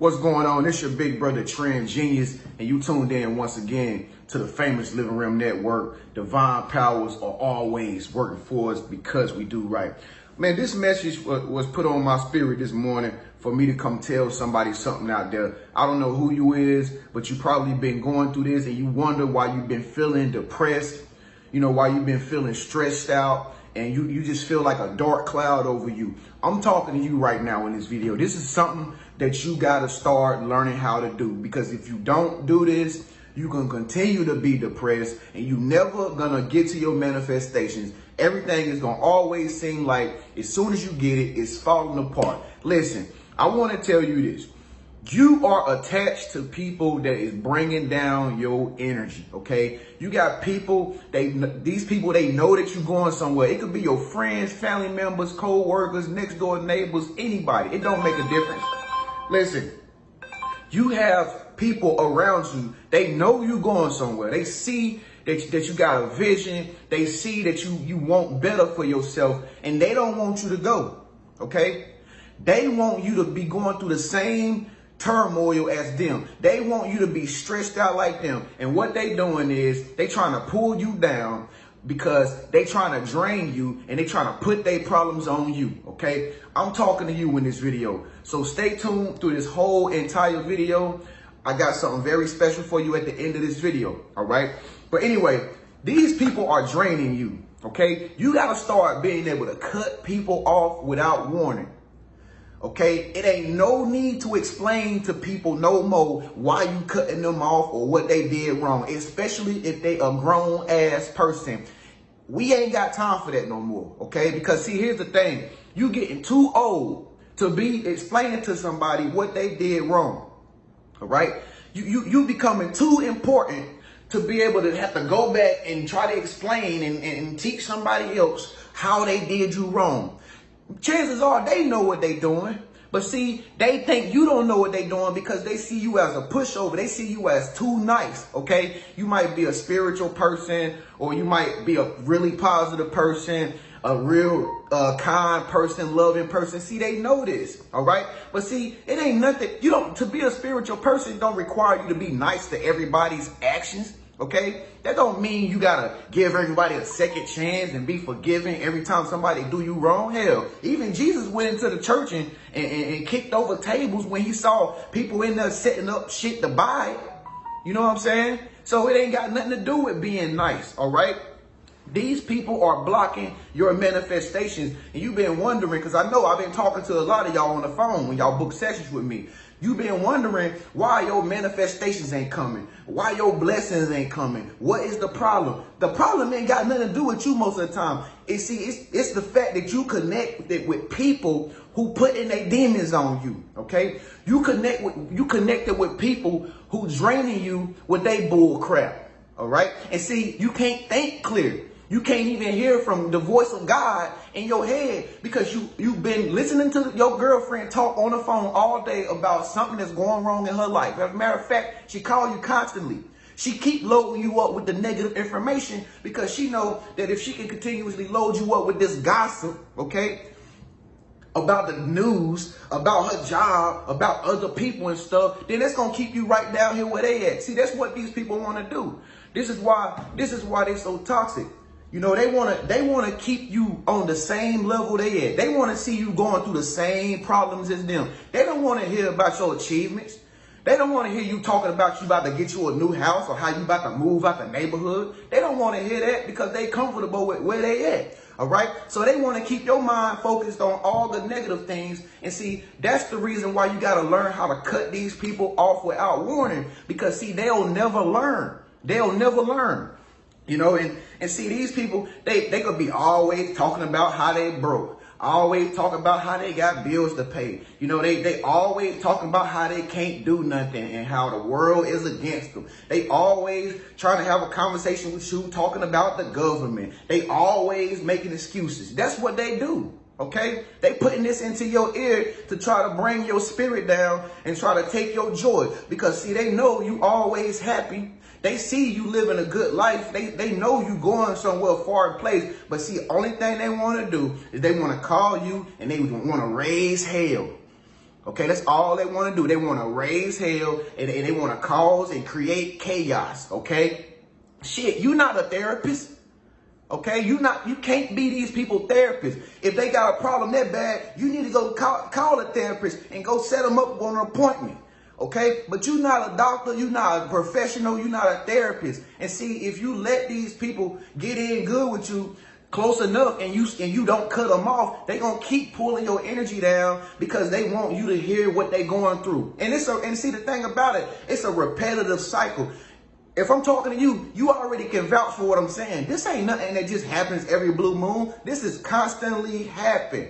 What's going on? It's your big brother, Tren The Ginus, and you tuned in once again to the famous Living Room Network. Divine powers are always working for us because we do right. Man, this message was put on my spirit this morning for me to come tell somebody something out there. I don't know who you is, but you probably been going through this and you wonder why you've been feeling depressed, you know, why you've been feeling stressed out, and you just feel like a dark cloud over you. I'm talking to you right now in this video. This is something that you got to start learning how to do, because if you don't do this, you're going to continue to be depressed and you never going to get to your manifestations. Everything is going to always seem like as soon as you get it, it's falling apart. Listen, I want to tell you this. You are attached to people that is bringing down your energy, okay? You got people, these people, they know that you're going somewhere. It could be your friends, family members, co-workers, next door neighbors, anybody. It don't make a difference. Listen, you have people around you. They know you're going somewhere. They see that you got a vision. They see that you want better for yourself, and they don't want you to go, okay? They want you to be going through the same turmoil as them. They want you to be stressed out like them. And what they doing is they trying to pull you down because they trying to drain you and they trying to put their problems on you, okay? I'm talking to you in this video. So stay tuned through this whole entire video. I got something very special for you at the end of this video, all right? But anyway, these people are draining you, okay? You got to start being able to cut people off without warning. Okay, it ain't no need to explain to people no more why you cutting them off or what they did wrong, especially if they a grown ass person. We ain't got time for that no more, okay? Because see, here's the thing. You getting too old to be explaining to somebody what they did wrong, all right? You becoming too important to be able to have to go back and try to explain and teach somebody else how they did you wrong. Chances are they know what they doing. But see, they think you don't know what they doing because they see you as a pushover. They see you as too nice, okay? You might be a spiritual person, or you might be a really positive person, a real kind person, loving person. See, they know this, all right? But see, it ain't nothing. To be a spiritual person don't require you to be nice to everybody's actions. Okay, that don't mean you gotta give everybody a second chance and be forgiving every time somebody do you wrong. Hell, even Jesus went into the church and kicked over tables when he saw people in there setting up shit to buy. You know what I'm saying? So it ain't got nothing to do with being nice, all right? These people are blocking your manifestations. And you've been wondering, because I know I've been talking to a lot of y'all on the phone when y'all book sessions with me. You've been wondering why your manifestations ain't coming, why your blessings ain't coming. What is the problem? The problem ain't got nothing to do with you most of the time. It's the fact that you connected with people who putting their demons on you, okay? You connected with people who draining you with their bull crap, all right? And see, you can't think clear. You can't even hear from the voice of God in your head because you've been listening to your girlfriend talk on the phone all day about something that's going wrong in her life. As a matter of fact, she calls you constantly. She keep loading you up with the negative information because she know that if she can continuously load you up with this gossip, okay, about the news, about her job, about other people and stuff, then that's gonna keep you right down here where they at. See, that's what these people want to do. This is why they're so toxic. You know, they want to keep you on the same level they at. They want to see you going through the same problems as them. They don't want to hear about your achievements. They don't want to hear you talking about you about to get you a new house or how you about to move out the neighborhood. They don't want to hear that because they comfortable with where they at. All right. So they want to keep your mind focused on all the negative things. And see, that's the reason why you got to learn how to cut these people off without warning, because see, they'll never learn. They'll never learn. You know, and see, these people, they could be always talking about how they broke, always talking about how they got bills to pay. You know, they always talking about how they can't do nothing and how the world is against them. They always trying to have a conversation with you talking about the government. They always making excuses. That's what they do. Okay, they putting this into your ear to try to bring your spirit down and try to take your joy, because see, they know you always happy. They see you living a good life. They know you going somewhere far place. But see, the only thing they want to do is they want to call you and they want to raise hell. Okay, that's all they want to do. They want to raise hell and they want to cause and create chaos. Okay, shit, you're not a therapist. Okay, you can't be these people therapists. If they got a problem that bad, you need to go call a therapist and go set them up on an appointment. Okay, but you're not a doctor, you're not a professional, you're not a therapist. And see, if you let these people get in good with you close enough and you don't cut them off, they gonna keep pulling your energy down because they want you to hear what they going through. And see the thing about it, it's a repetitive cycle. If I'm talking to you, you already can vouch for what I'm saying. This ain't nothing that just happens every blue moon. This is constantly happening.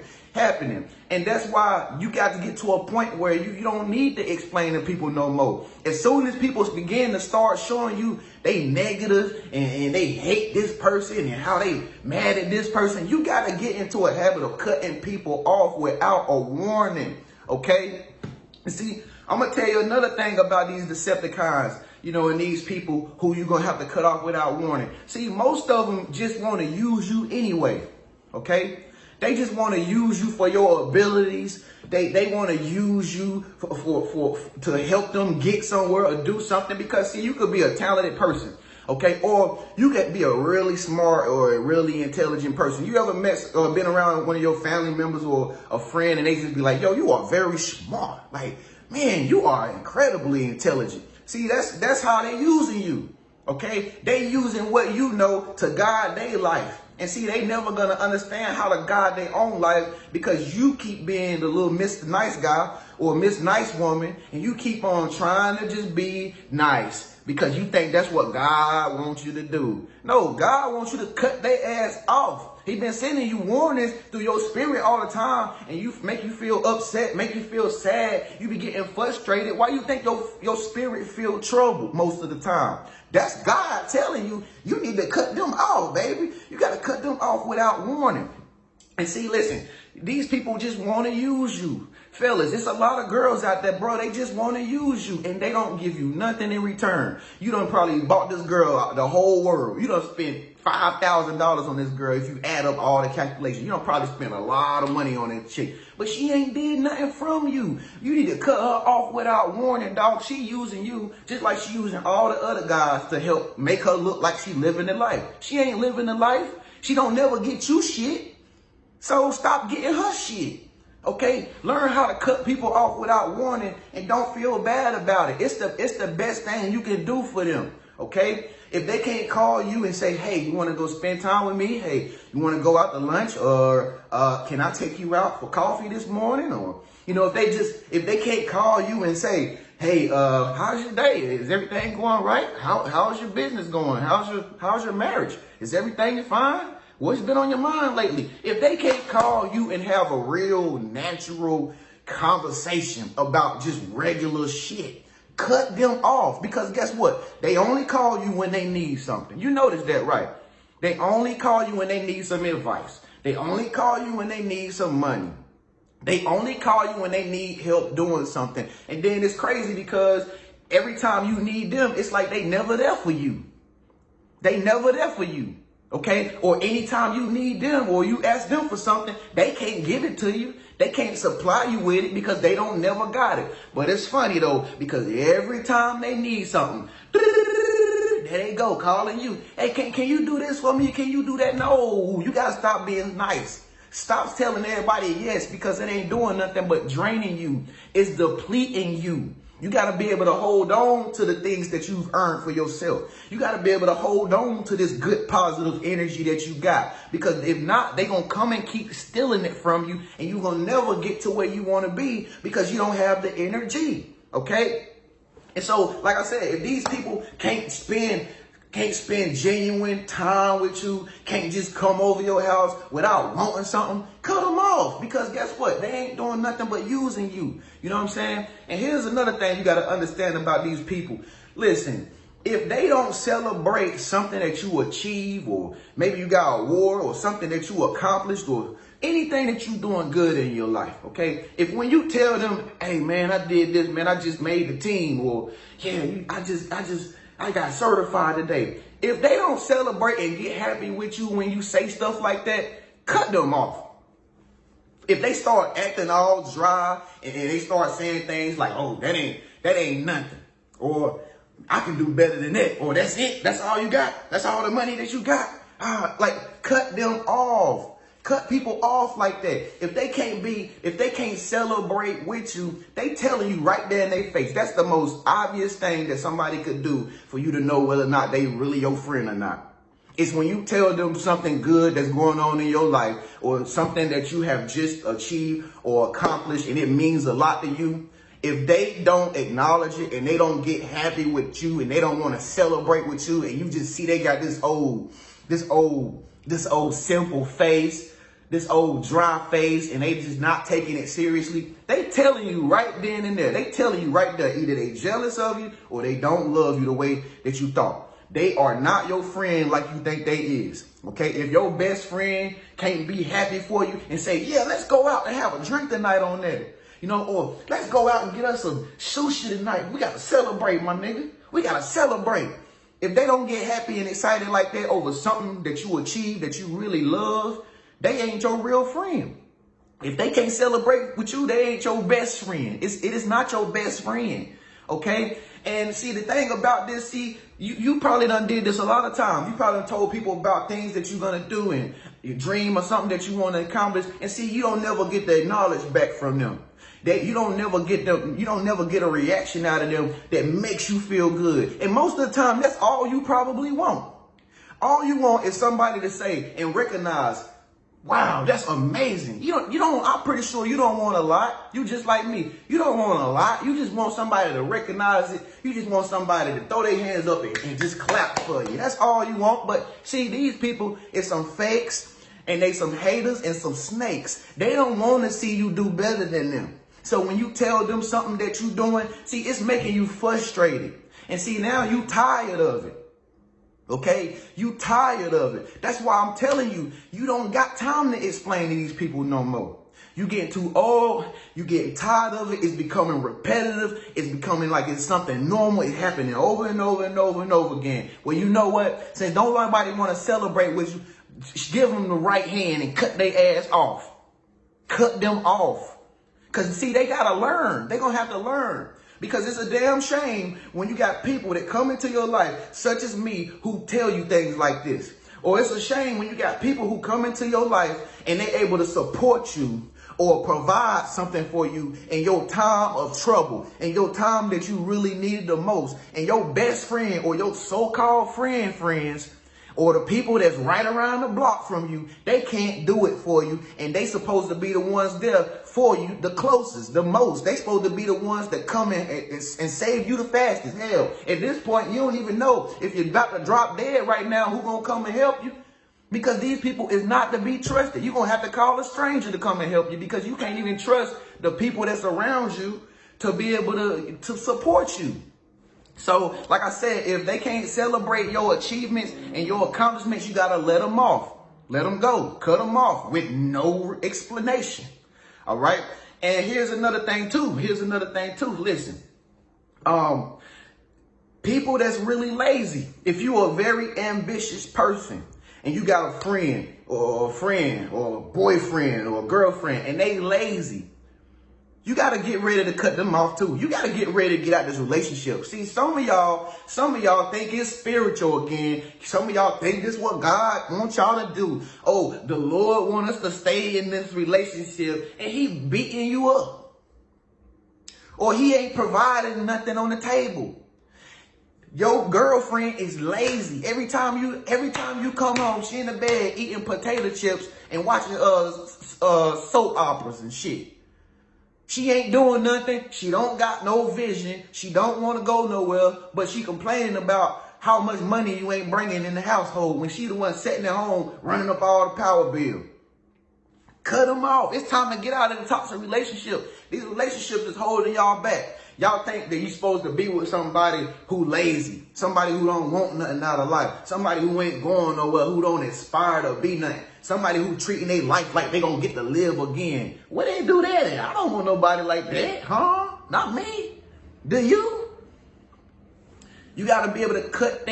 And that's why you got to get to a point where you don't need to explain to people no more. As soon as people begin to start showing you they negative and they hate this person and how they mad at this person, you got to get into a habit of cutting people off without a warning. Okay? You see, I'm going to tell you another thing about these Decepticons. You know, and these people who you're going to have to cut off without warning. See, most of them just want to use you anyway, okay? They just want to use you for your abilities. They want to use you to help them get somewhere or do something because, see, you could be a talented person, okay? Or you could be a really smart or a really intelligent person. You ever met or been around one of your family members or a friend and they just be like, yo, you are very smart. Like, man, you are incredibly intelligent. See, that's how they using you, okay? They using what you know to guide their life. And see, they never going to understand how to guide their own life because you keep being the little Mr. Nice Guy or Miss Nice Woman, and you keep on trying to just be nice because you think that's what God wants you to do. No, God wants you to cut their ass off. He been sending you warnings through your spirit all the time, and make you feel upset, make you feel sad. You be getting frustrated. Why you think your spirit feel troubled most of the time? That's God telling you, you need to cut them off, baby. You got to cut them off without warning. And see, listen, these people just want to use you. Fellas, it's a lot of girls out there, bro. They just want to use you and they don't give you nothing in return. You done probably bought this girl the whole world. You done spent $5,000 on this girl if you add up all the calculations. You done probably spent a lot of money on this chick, but she ain't did nothing from you. You need to cut her off without warning, dog. She using you just like she using all the other guys to help make her look like she living the life. She ain't living the life. She don't never get you shit. So stop getting her shit. Okay, learn how to cut people off without warning and don't feel bad about it. It's the best thing you can do for them. Okay, if they can't call you and say, hey, you want to go spend time with me? Hey, you want to go out to lunch? Or can I take you out for coffee this morning? Or, you know, if they can't call you and say, hey, how's your day? Is everything going right? How's your business going? How's your marriage? Is everything fine? What's been on your mind lately? If they can't call you and have a real natural conversation about just regular shit, cut them off. Because guess what? They only call you when they need something. You notice that, right? They only call you when they need some advice. They only call you when they need some money. They only call you when they need help doing something. And then it's crazy because every time you need them, it's like they never there for you. They never there for you. Okay, or anytime you need them or you ask them for something, they can't give it to you. They can't supply you with it because they don't never got it. But it's funny though, because every time they need something, there they go calling you. Hey, can you do this for me? Can you do that? No, you got to stop being nice. Stop telling everybody yes because it ain't doing nothing but draining you. It's depleting you. You got to be able to hold on to the things that you've earned for yourself. You got to be able to hold on to this good, positive energy that you got. Because if not, they're going to come and keep stealing it from you. And you're going to never get to where you want to be because you don't have the energy. Okay? And so, like I said, if these people can't spend genuine time with you, can't just come over your house without wanting something, cut them off. Because guess what? They ain't doing nothing but using you. You know what I'm saying? And here's another thing you got to understand about these people. Listen, if they don't celebrate something that you achieve, or maybe you got an award or something that you accomplished, or anything that you doing good in your life, okay? If when you tell them, hey, man, I did this, man, I just made the team, or yeah, I got certified today. If they don't celebrate and get happy with you when you say stuff like that, cut them off. If they start acting all dry and they start saying things like, oh, that ain't nothing. Or I can do better than that. Or that's it. That's all you got. That's all the money that you got. Like cut them off. Cut people off like that. If they can't celebrate with you, they telling you right there in their face. That's the most obvious thing that somebody could do for you to know whether or not they really your friend or not. It's when you tell them something good that's going on in your life or something that you have just achieved or accomplished and it means a lot to you. If they don't acknowledge it and they don't get happy with you and they don't want to celebrate with you and you just see they got this old simple face, this old dry face, and they just not taking it seriously, they telling you right then and there. They telling you right there, either they jealous of you or they don't love you the way that you thought. They are not your friend like you think they is. Okay, if your best friend can't be happy for you and say, yeah, let's go out and have a drink tonight on that. You know, or let's go out and get us some sushi tonight. We got to celebrate, my nigga. We got to celebrate. If they don't get happy and excited like that over something that you achieved, that you really love, they ain't your real friend. If they can't celebrate with you, they ain't your best friend. It is not your best friend. Okay? And see, the thing about this, see, you probably done did this a lot of times. You probably done told people about things that you're going to do and your dream or something that you want to accomplish. And see, you don't never get the knowledge back from them. You don't never get a reaction out of them that makes you feel good. And most of the time, that's all you probably want. All you want is somebody to say and recognize, wow, that's amazing. I'm pretty sure you don't want a lot. You just like me. You don't want a lot. You just want somebody to recognize it. You just want somebody to throw their hands up and just clap for you. That's all you want. But see, these people is some fakes and they some haters and some snakes. They don't want to see you do better than them. So when you tell them something that you're doing, see, it's making you frustrated. And see, now you tired of it. Okay, you tired of it. That's why I'm telling you, you don't got time to explain to these people no more. You getting too old. You getting tired of it. It's becoming repetitive. It's becoming like it's something normal. It's happening over and over and over and over again. Well, you know what? Since don't nobody want to celebrate with you, give them the right hand and cut their ass off. Cut them off. Because, see, they got to learn. They're going to have to learn. Because it's a damn shame when you got people that come into your life, such as me, who tell you things like this. Or it's a shame when you got people who come into your life and they're able to support you or provide something for you in your time of trouble, in your time that you really needed the most. And your best friend or your so-called friends or the people that's right around the block from you, they can't do it for you. And they supposed to be the ones there for you, the closest, the most. They supposed to be the ones that come in and save you the fastest. Hell, at this point, you don't even know if you're about to drop dead right now, who gonna come and help you? Because these people is not to be trusted. You're gonna have to call a stranger to come and help you because you can't even trust the people that's around you to be able to support you. So, like I said, if they can't celebrate your achievements and your accomplishments, you got to let them off. Let them go. Cut them off with no explanation. All right. And here's another thing, too. Listen, people that's really lazy. If you're a very ambitious person and you got a friend or a boyfriend or a girlfriend and they lazy, you got to get ready to cut them off too. You got to get ready to get out this relationship. See, some of y'all think it's spiritual again. Some of y'all think this is what God wants y'all to do. Oh, the Lord wants us to stay in this relationship and he beating you up. Or he ain't providing nothing on the table. Your girlfriend is lazy. Every time you come home, she in the bed eating potato chips and watching soap operas and shit. She ain't doing nothing. She don't got no vision. She don't want to go nowhere, but she complaining about how much money you ain't bringing in the household when she the one sitting at home running up all the power bill. Cut them off. It's time to get out of the toxic relationship. These relationships is holding y'all back. Y'all think that you're supposed to be with somebody who lazy, somebody who don't want nothing out of life, somebody who ain't going nowhere, who don't aspire to be nothing, somebody who treating their life like they gonna get to live again. Where they do that at? I don't want nobody like that, huh? Not me. Do you? You got to be able to cut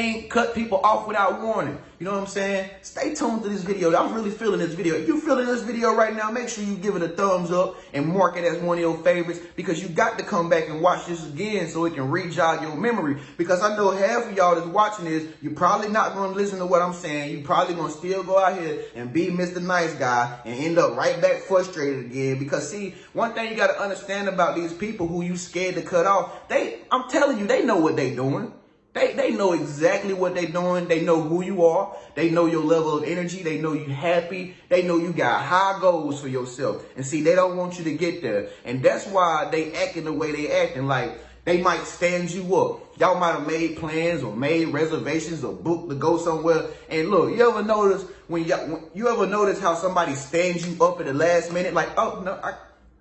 people off without warning. You know what I'm saying? Stay tuned to this video. I'm really feeling this video. If you're feeling this video right now, make sure you give it a thumbs up and mark it as one of your favorites, because you got to come back and watch this again so it can re-jog your memory. Because I know half of y'all that's watching this, you're probably not going to listen to what I'm saying. You're probably going to still go out here and be Mr. Nice Guy and end up right back frustrated again. Because see, one thing you got to understand about these people who you scared to cut off, I'm telling you, they know what they doing. They know exactly what they're doing. They know who you are. They know your level of energy. They know you happy. They know you got high goals for yourself. And see, they don't want you to get there. And that's why they acting the way they acting. Like, they might stand you up. Y'all might have made plans or made reservations or booked to go somewhere. And look, you ever notice when you ever notice how somebody stands you up at the last minute? Like, oh, no,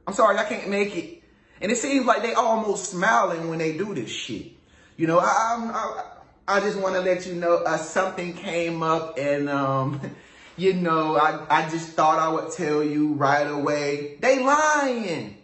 I'm sorry, I can't make it. And it seems like they almost smiling when they do this shit. You know, I just want to let you know something came up, and you know, I just thought I would tell you right away. They lying.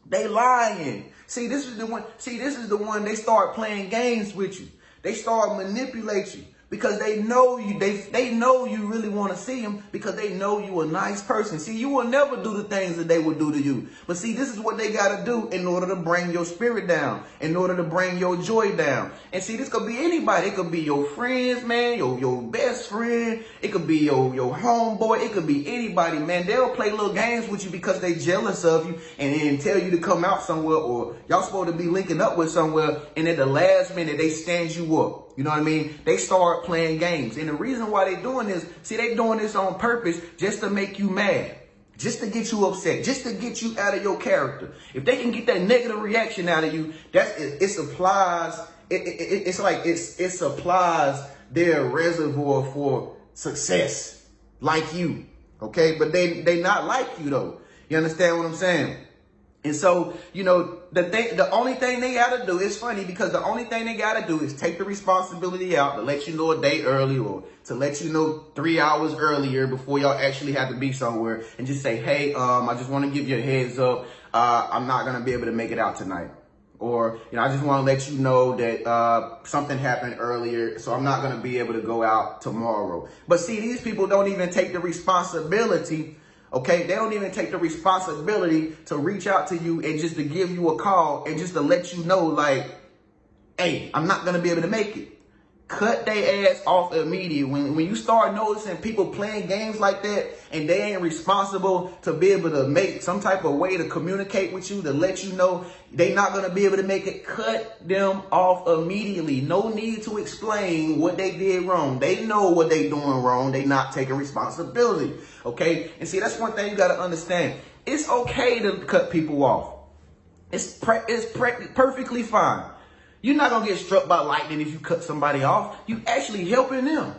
They lying. See, this is the one. See, this is the one. They start playing games with you. They start manipulating you because they know you. They know you really want to see them because they know you a nice person. See, you will never do the things that they would do to you. But see, this is what they got to do in order to bring your spirit down, in order to bring your joy down. And see, this could be anybody. It could be your friends, man, your best friend. It could be your homeboy. It could be anybody, man. They'll play little games with you because they jealous of you and then tell you to come out somewhere, or y'all supposed to be linking up with somewhere, and at the last minute, they stand you up. You know what I mean? They start playing games. And the reason why they doing this, see, they doing this on purpose just to make you mad, just to get you upset, just to get you out of your character. If they can get that negative reaction out of you, it supplies, it supplies their reservoir for success, like you. Okay? But they not like you though. You understand what I'm saying? And so, you know, the only thing they got to do, is funny because the only thing they got to do is take the responsibility out to let you know a day early, or to let you know 3 hours earlier before y'all actually have to be somewhere, and just say, hey, I just want to give you a heads up. I'm not going to be able to make it out tonight. Or, you know, I just want to let you know that something happened earlier, so I'm not going to be able to go out tomorrow. But see, these people don't even take the responsibility. Okay, they don't even take the responsibility to reach out to you and just to give you a call and just to let you know, like, hey, I'm not going to be able to make it. Cut their ass off immediately. When you start noticing people playing games like that and they ain't responsible to be able to make some type of way to communicate with you, to let you know they not going to be able to make it, cut them off immediately. No need to explain what they did wrong. They know what they doing wrong. They not taking responsibility. Okay? And see, that's one thing you got to understand. It's okay to cut people off. It's perfectly fine. You're not going to get struck by lightning if you cut somebody off. You actually helping them.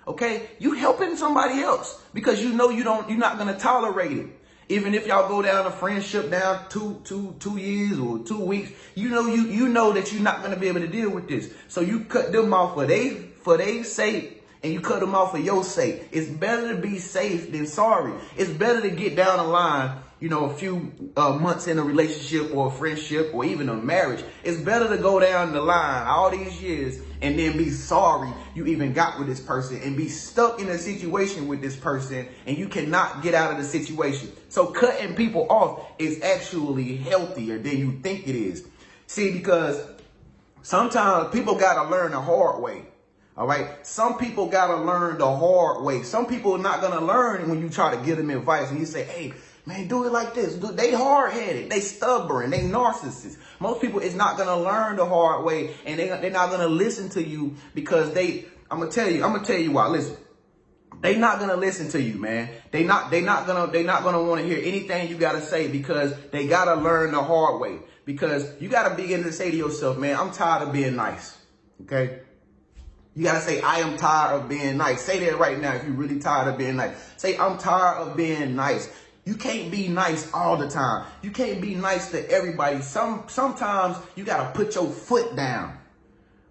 Okay? You helping somebody else because you know you're not going to tolerate it. Even if y'all go down a friendship down 2 years or 2 weeks, you know that you're not going to be able to deal with this. So you cut them off for their sake, and you cut them off for your sake. It's better to be safe than sorry. It's better to get down the line, you know, a few months in a relationship or a friendship or even a marriage. It's better to go down the line all these years and then be sorry you even got with this person and be stuck in a situation with this person and you cannot get out of the situation. So cutting people off is actually healthier than you think it is. See, because sometimes people got to learn the hard way. All right. Some people got to learn the hard way. Some people are not going to learn when you try to give them advice and you say, hey, man, do it like this. They hard-headed. They stubborn. They narcissists. Most people is not going to learn the hard way, and they're not going to listen to you because I'm going to tell you why. Listen. They not going to listen to you, man. They not going to want to hear anything you got to say because they got to learn the hard way. Because you got to begin to say to yourself, man, I'm tired of being nice. Okay? You got to say, I am tired of being nice. Say that right now if you're really tired of being nice. Say, I'm tired of being nice. You can't be nice all the time. You can't be nice to everybody. Sometimes you got to put your foot down.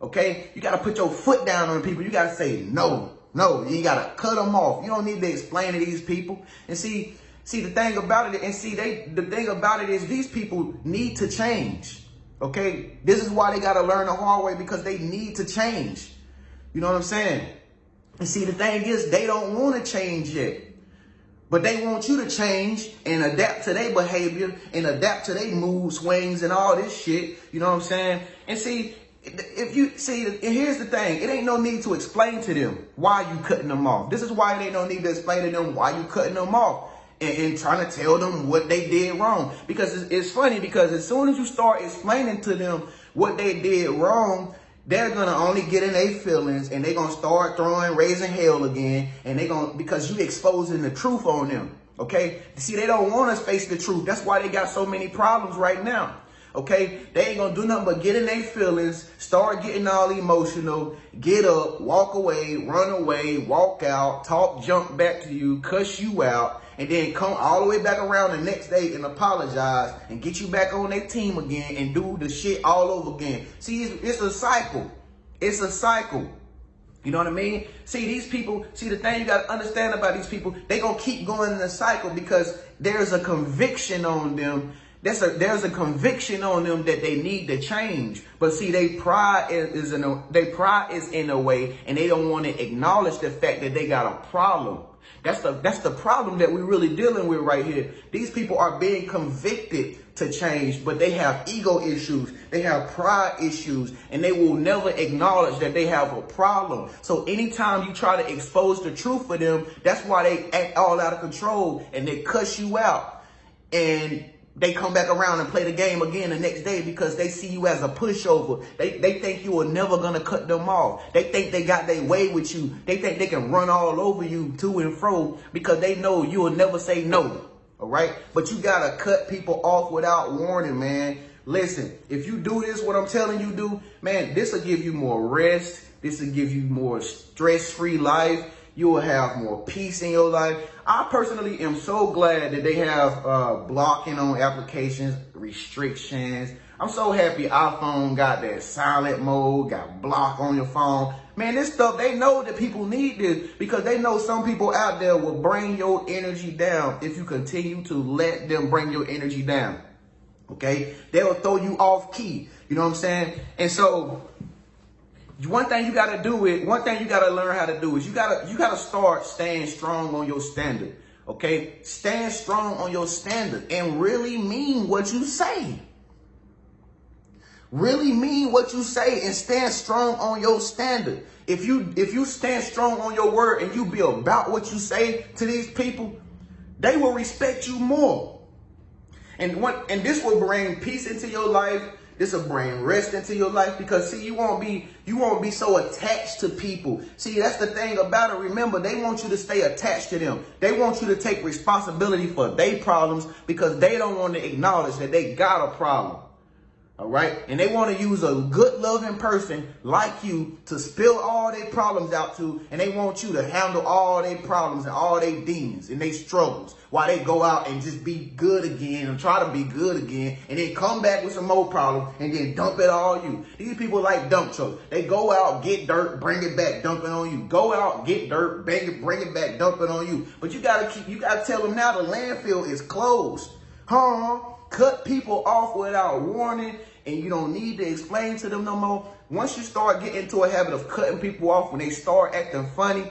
Okay? You got to put your foot down on people. You got to say, no, you got to cut them off. You don't need to explain to these people. And see the thing about it, the thing about it is these people need to change. Okay? This is why they got to learn the hard way, because they need to change. You know what I'm saying? And see, the thing is, they don't want to change yet. But they want you to change and adapt to their behavior and adapt to their mood swings and all this shit. You know what I'm saying? And see, if you see, and here's the thing, it ain't no need to explain to them why you cutting them off. This is why it ain't no need to explain to them why you cutting them off and trying to tell them what they did wrong. Because it's funny, because as soon as you start explaining to them what they did wrong, they're going to only get in their feelings and they're going to start raising hell again. And because you exposing the truth on them. Okay. See, they don't want to face the truth. That's why they got so many problems right now. Okay. They ain't going to do nothing but get in their feelings, start getting all emotional, get up, walk away, run away, walk out, talk, jump back to you, cuss you out, and then come all the way back around the next day and apologize and get you back on their team again and do the shit all over again. See, it's a cycle. It's a cycle. You know what I mean? See, these people, the thing you got to understand about these people, they going to keep going in the cycle because there's a conviction on them. There's a conviction on them that they need to change. But see, their pride is in a way, and they don't want to acknowledge the fact that they got a problem. That's the problem that we're really dealing with right here. These people are being convicted to change, but they have ego issues. They have pride issues, and they will never acknowledge that they have a problem. So anytime you try to expose the truth for them, that's why they act all out of control and they cuss you out. And they come back around and play the game again the next day because they see you as a pushover. They think you are never going to cut them off. They think they got their way with you. They think they can run all over you to and fro because they know you will never say no. All right. But you got to cut people off without warning, man. Listen, if you do this, what I'm telling you do, man, this will give you more rest. This will give you more stress-free life. You will have more peace in your life. I personally am so glad that they have blocking on applications, restrictions. I'm so happy iPhone got that silent mode, got block on your phone. Man, this stuff, they know that people need this because they know some people out there will bring your energy down if you continue to let them bring your energy down. Okay? They'll throw you off key. You know what I'm saying? And so one thing you got to learn how to do is you got to start staying strong on your standard. Okay? Stand strong on your standard and really mean what you say. Really mean what you say and stand strong on your standard. If you stand strong on your word and you be about what you say to these people, they will respect you more. And this will bring peace into your life. This will bring rest into your life because see, you won't be so attached to people. See, that's the thing about it. Remember, they want you to stay attached to them. They want you to take responsibility for their problems because they don't want to acknowledge that they got a problem. All right. And they want to use a good, loving person like you to spill all their problems out to. And they want you to handle all their problems and all their demons and their struggles while they go out and just be good again and try to be good again. And then come back with some more problems and then dump it all on you. These people like dump trucks. They go out, get dirt, bring it back, dump it on you. Go out, get dirt, bring it back, dump it on you. But you got to tell them now the landfill is closed. Cut people off without warning. And you don't need to explain to them no more. Once you start getting into a habit of cutting people off when they start acting funny,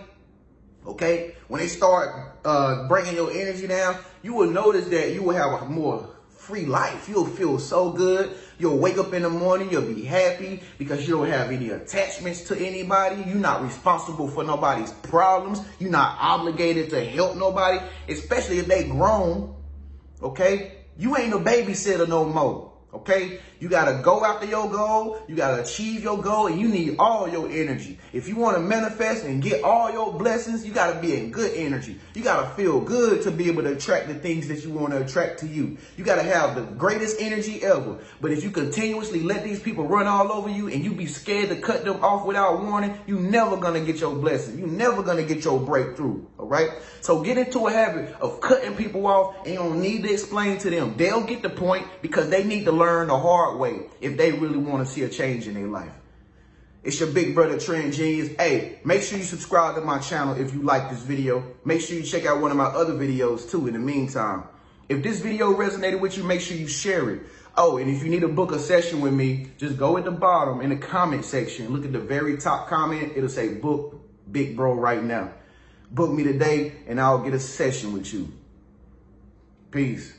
okay, when they start bringing your energy down, you will notice that you will have a more free life. You'll feel so good. You'll wake up in the morning. You'll be happy because you don't have any attachments to anybody. You're not responsible for nobody's problems. You're not obligated to help nobody, especially if they grown, okay? You ain't a babysitter no more. Okay, you got to go after your goal. You got to achieve your goal and you need all your energy. If you want to manifest and get all your blessings, you got to be in good energy. You got to feel good to be able to attract the things that you want to attract to you. You got to have the greatest energy ever. But if you continuously let these people run all over you and you be scared to cut them off without warning, you never going to get your blessing. You never going to get your breakthrough. All right. So get into a habit of cutting people off and you don't need to explain to them. They'll get the point because they need to learn the hard way if they really want to see a change in their life. It's your big brother, Tren Genius. Hey, make sure you subscribe to my channel if you like this video. Make sure you check out one of my other videos too in the meantime. If this video resonated with you, make sure you share it. Oh, and if you need to book a session with me, just go at the bottom in the comment section. Look at the very top comment. It'll say book big bro right now. Book me today and I'll get a session with you. Peace.